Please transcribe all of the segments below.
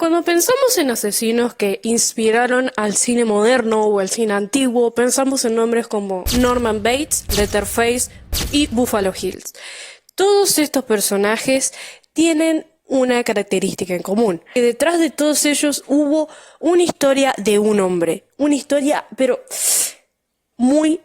Cuando pensamos en asesinos que inspiraron al cine moderno o al cine antiguo, pensamos en nombres como Norman Bates, Leatherface y Buffalo Hills. Todos estos personajes tienen una característica en común, que detrás de todos ellos hubo una historia de un hombre, una historia muy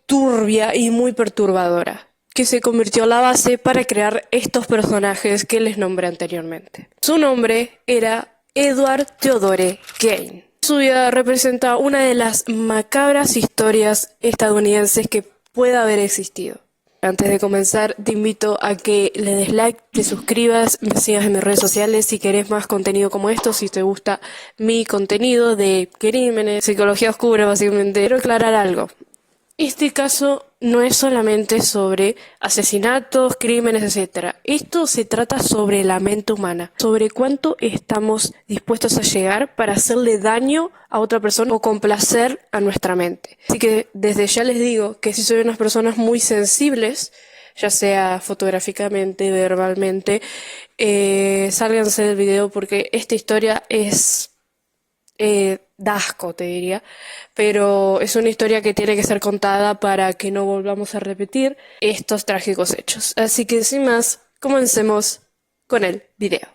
turbia y muy perturbadora, que se convirtió en la base para crear estos personajes que les nombré anteriormente. Su nombre era Edward Theodore Gain. Su vida representa una de las macabras historias estadounidenses que pueda haber existido. Antes de comenzar, te invito a que le des like, te suscribas, me sigas en mis redes sociales si querés más contenido como esto, si te gusta mi contenido de crímenes, psicología oscura básicamente. Quiero aclarar algo. Este caso no es solamente sobre asesinatos, crímenes, etc. Esto se trata sobre la mente humana, sobre cuánto estamos dispuestos a llegar para hacerle daño a otra persona o complacer a nuestra mente. Así que desde ya les digo que si soy unas personas muy sensibles, ya sea fotográficamente, verbalmente, sálganse del video porque esta historia es... da asco, te diría, pero es una historia que tiene que ser contada para que no volvamos a repetir estos trágicos hechos. Así que sin más, comencemos con el video.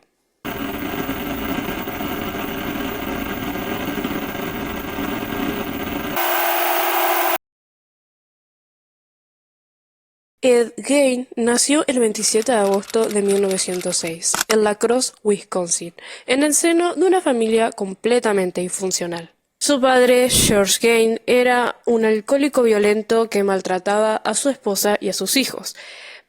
Ed Gain nació el 27 de agosto de 1906 en La Crosse, Wisconsin, en el seno de una familia completamente disfuncional. Su padre, George Gain, era un alcohólico violento que maltrataba a su esposa y a sus hijos.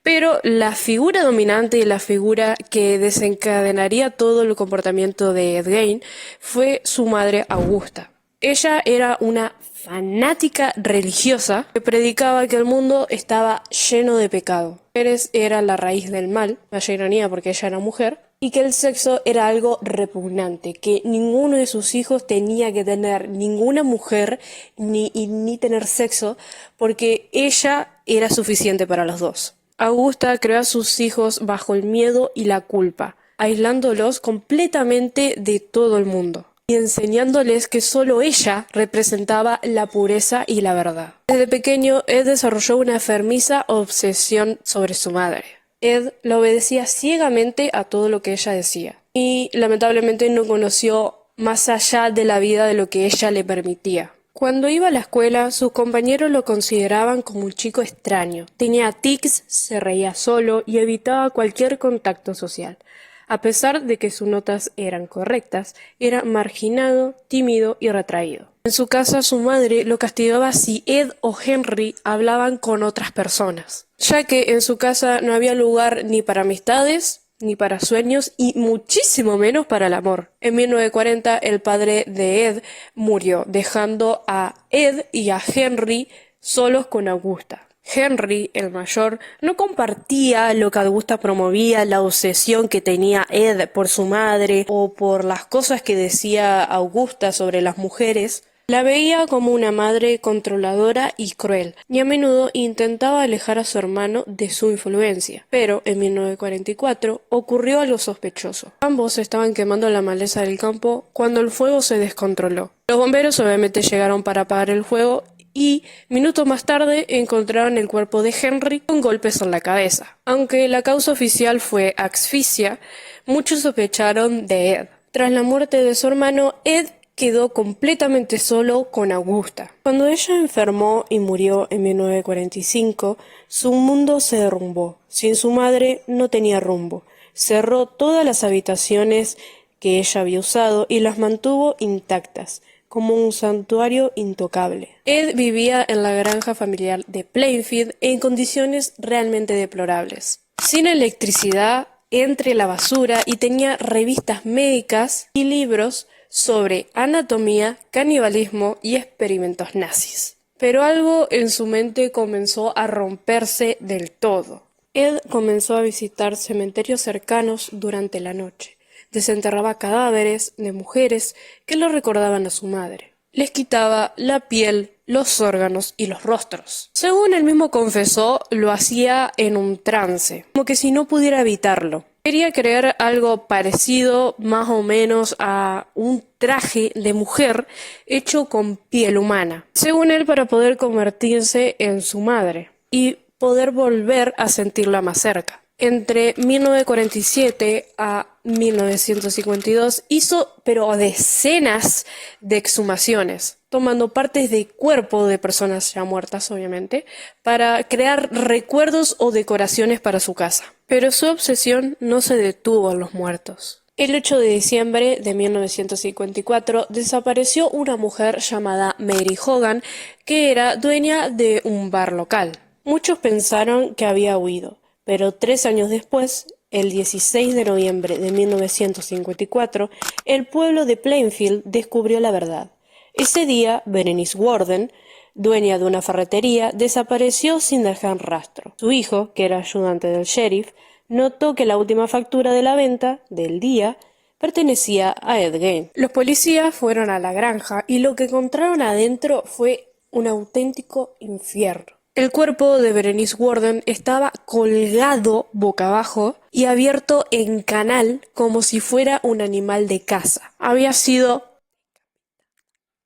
Pero la figura dominante y la figura que desencadenaría todo el comportamiento de Ed Gain fue su madre Augusta. Ella era una fanática religiosa que predicaba que el mundo estaba lleno de pecado. Mujeres era la raíz del mal, vaya ironía porque ella era mujer, y que el sexo era algo repugnante, que ninguno de sus hijos tenía que tener ninguna mujer ni tener sexo, porque ella era suficiente para los dos. Augusta creó a sus hijos bajo el miedo y la culpa, aislándolos completamente de todo el mundo y enseñándoles que solo ella representaba la pureza y la verdad. Desde pequeño, Ed desarrolló una enfermiza obsesión sobre su madre. Ed la obedecía ciegamente a todo lo que ella decía y lamentablemente no conoció más allá de la vida de lo que ella le permitía. Cuando iba a la escuela, sus compañeros lo consideraban como un chico extraño. Tenía tics, se reía solo y evitaba cualquier contacto social. A pesar de que sus notas eran correctas, era marginado, tímido y retraído. En su casa, su madre lo castigaba si Ed o Henry hablaban con otras personas, ya que en su casa no había lugar ni para amistades, ni para sueños y muchísimo menos para el amor. En 1940, el padre de Ed murió, dejando a Ed y a Henry solos con Augusta. Henry, el mayor, no compartía lo que Augusta promovía, la obsesión que tenía Ed por su madre o por las cosas que decía Augusta sobre las mujeres. La veía como una madre controladora y cruel, y a menudo intentaba alejar a su hermano de su influencia. Pero en 1944 ocurrió algo sospechoso. Ambos estaban quemando la maleza del campo cuando el fuego se descontroló. Los bomberos obviamente llegaron para apagar el fuego y minutos más tarde encontraron el cuerpo de Henry con golpes en la cabeza. Aunque la causa oficial fue asfixia, muchos sospecharon de Ed. Tras la muerte de su hermano, Ed quedó completamente solo con Augusta. Cuando ella enfermó y murió en 1945, su mundo se derrumbó. Sin su madre no tenía rumbo. Cerró todas las habitaciones que ella había usado y las mantuvo intactas, como un santuario intocable. Ed vivía en la granja familiar de Plainfield en condiciones realmente deplorables, sin electricidad, entre la basura, y tenía revistas médicas y libros sobre anatomía, canibalismo y experimentos nazis. Pero algo en su mente comenzó a romperse del todo. Ed comenzó a visitar cementerios cercanos durante la noche. Desenterraba cadáveres de mujeres que lo recordaban a su madre. Les quitaba la piel, los órganos y los rostros. Según él mismo confesó, lo hacía en un trance, como que si no pudiera evitarlo. Quería crear algo parecido más o menos a un traje de mujer hecho con piel humana, según él, para poder convertirse en su madre y poder volver a sentirla más cerca. Entre 1947 a 1952 hizo pero decenas de exhumaciones, tomando partes de cuerpo de personas ya muertas, obviamente, para crear recuerdos o decoraciones para su casa. Pero su obsesión no se detuvo en los muertos. El 8 de diciembre de 1954 desapareció una mujer llamada Mary Hogan, que era dueña de un bar local. Muchos pensaron que había huido, pero 3 años después, el 16 de noviembre de 1954, el pueblo de Plainfield descubrió la verdad. Ese día, Berenice Warden, dueña de una ferretería, desapareció sin dejar rastro. Su hijo, que era ayudante del sheriff, notó que la última factura de la venta del día pertenecía a Ed Gein. Los policías fueron a la granja y lo que encontraron adentro fue un auténtico infierno. El cuerpo de Berenice Warden estaba colgado boca abajo y abierto en canal como si fuera un animal de caza. Había sido...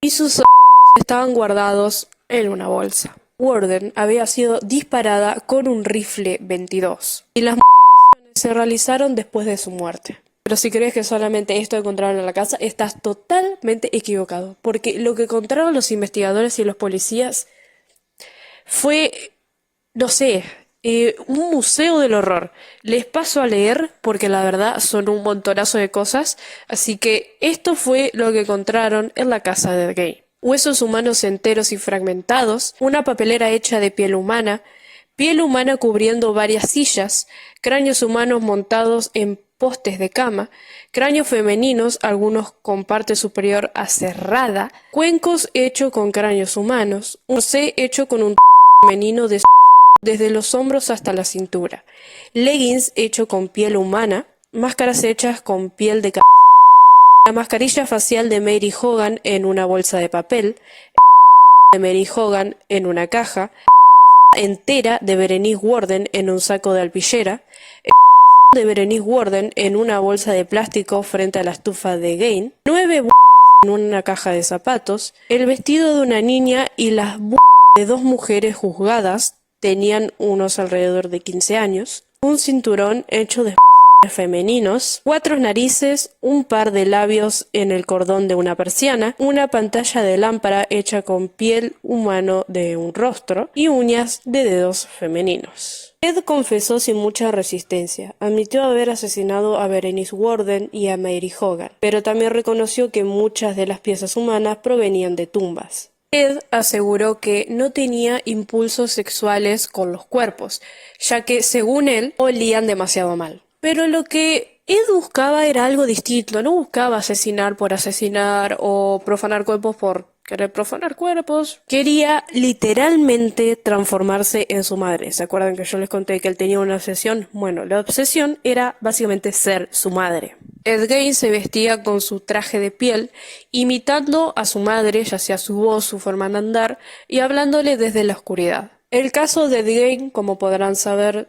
y sus órganos estaban guardados en una bolsa. Warden había sido disparada con un rifle 22 y las mutilaciones se realizaron después de su muerte. Pero si crees que solamente esto encontraron en la casa, estás totalmente equivocado, porque lo que encontraron los investigadores y los policías fue, no sé, un museo del horror. Les paso a leer porque la verdad son un montonazo de cosas, así que esto fue lo que encontraron en la casa de Ed Gein. Huesos humanos enteros y fragmentados, una papelera hecha de piel humana cubriendo varias sillas, cráneos humanos montados en postes de cama, cráneos femeninos, algunos con parte superior aserrada, cuencos hechos con cráneos humanos, un C hecho con un femenino desde los hombros hasta la cintura, leggings hecho con piel humana, máscaras hechas con piel de cabeza femenina, la mascarilla facial de Mary Hogan en una bolsa de papel, el de Mary Hogan en una caja, la entera de Berenice Warden en un saco de alpillera, el corazón de Berenice Warden en una bolsa de plástico frente a la estufa de Gein, 9 vulvas en una caja de zapatos, el vestido de una niña y las vulvas de 2 mujeres juzgadas, tenían unos alrededor de 15 años, un cinturón hecho de pezones femeninos, 4 narices, un par de labios en el cordón de una persiana, una pantalla de lámpara hecha con piel humano de un rostro y uñas de dedos femeninos. Ed confesó sin mucha resistencia, admitió haber asesinado a Berenice Warden y a Mary Hogan, pero también reconoció que muchas de las piezas humanas provenían de tumbas. Ed aseguró que no tenía impulsos sexuales con los cuerpos, ya que, según él, olían demasiado mal. Pero lo que Ed buscaba era algo distinto, no buscaba asesinar por asesinar o profanar cuerpos por querer profanar cuerpos. Quería literalmente transformarse en su madre. ¿Se acuerdan que yo les conté que él tenía una obsesión? Bueno, la obsesión era básicamente ser su madre. Ed Gein se vestía con su traje de piel, imitando a su madre, ya sea su voz, su forma de andar, y hablándole desde la oscuridad. El caso de Ed Gein, como podrán saber,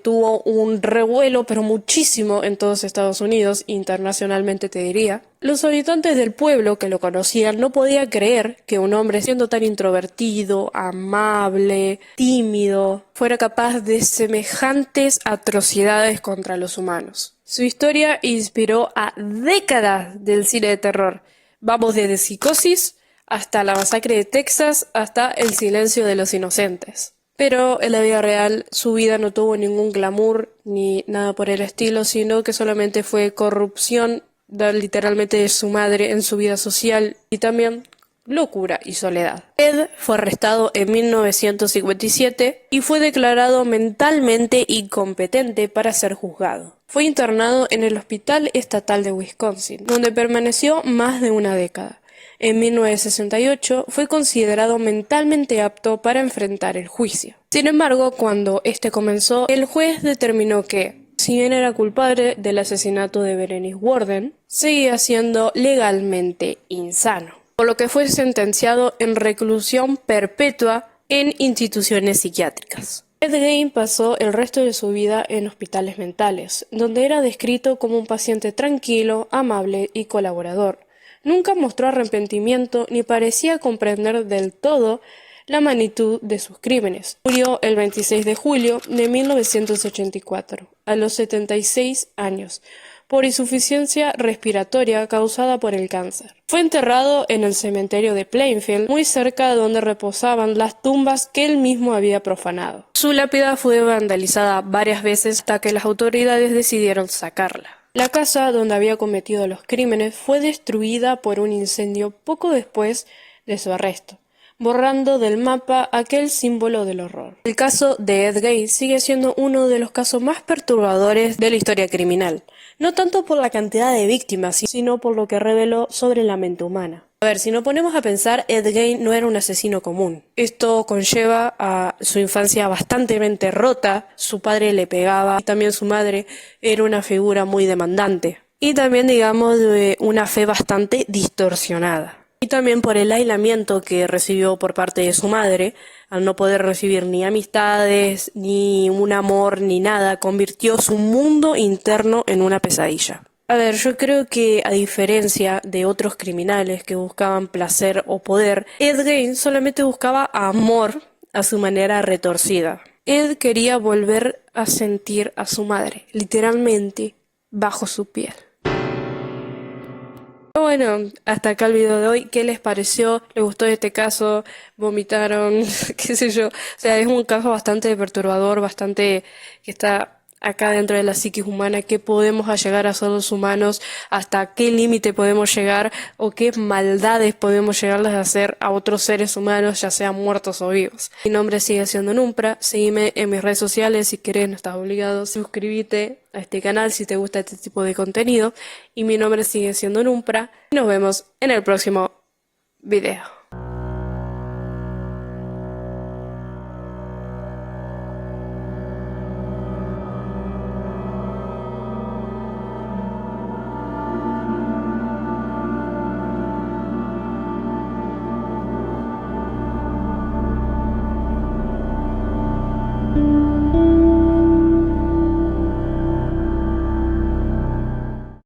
tuvo un revuelo, pero muchísimo en todos Estados Unidos, internacionalmente te diría. Los habitantes del pueblo que lo conocían no podían creer que un hombre siendo tan introvertido, amable, tímido, fuera capaz de semejantes atrocidades contra los humanos. Su historia inspiró a décadas del cine de terror. Vamos desde Psicosis hasta La Masacre de Texas hasta El Silencio de los Inocentes. Pero en la vida real su vida no tuvo ningún glamour ni nada por el estilo, sino que solamente fue corrupción literalmente de su madre en su vida social y también locura y soledad. Ed fue arrestado en 1957 y fue declarado mentalmente incompetente para ser juzgado. Fue internado en el Hospital Estatal de Wisconsin, donde permaneció más de una década. En 1968 fue considerado mentalmente apto para enfrentar el juicio. Sin embargo, cuando este comenzó, el juez determinó que, si bien era culpable del asesinato de Berenice Warden, seguía siendo legalmente insano, por lo que fue sentenciado en reclusión perpetua en instituciones psiquiátricas. Ed Gein pasó el resto de su vida en hospitales mentales, donde era descrito como un paciente tranquilo, amable y colaborador. Nunca mostró arrepentimiento ni parecía comprender del todo la magnitud de sus crímenes. Murió el 26 de julio de 1984, a los 76 años, por insuficiencia respiratoria causada por el cáncer. Fue enterrado en el cementerio de Plainfield, muy cerca de donde reposaban las tumbas que él mismo había profanado. Su lápida fue vandalizada varias veces hasta que las autoridades decidieron sacarla. La casa donde había cometido los crímenes fue destruida por un incendio poco después de su arresto, borrando del mapa aquel símbolo del horror. El caso de Ed Gein sigue siendo uno de los casos más perturbadores de la historia criminal, no tanto por la cantidad de víctimas, sino por lo que reveló sobre la mente humana. A ver, si nos ponemos a pensar, Ed Gein no era un asesino común. Esto conlleva a su infancia bastante rota, su padre le pegaba y también su madre era una figura muy demandante. Y también, digamos, de una fe bastante distorsionada. Y también por el aislamiento que recibió por parte de su madre, al no poder recibir ni amistades, ni un amor, ni nada, convirtió su mundo interno en una pesadilla. A ver, yo creo que a diferencia de otros criminales que buscaban placer o poder, Ed Gein solamente buscaba amor a su manera retorcida. Ed quería volver a sentir a su madre, literalmente, bajo su piel. Bueno, hasta acá el video de hoy. ¿Qué les pareció? ¿Les gustó este caso? ¿Vomitaron? ¿Qué sé yo? O sea, es un caso bastante perturbador, bastante que está acá dentro de la psiquis humana. ¿Qué podemos llegar a ser los humanos? ¿Hasta qué límite podemos llegar? ¿O qué maldades podemos llegarles a hacer a otros seres humanos, ya sean muertos o vivos? Mi nombre sigue siendo Numpra. Seguime en mis redes sociales si querés, no estás obligado. Suscríbete a este canal si te gusta este tipo de contenido. Y mi nombre sigue siendo Numpra. Nos vemos en el próximo video.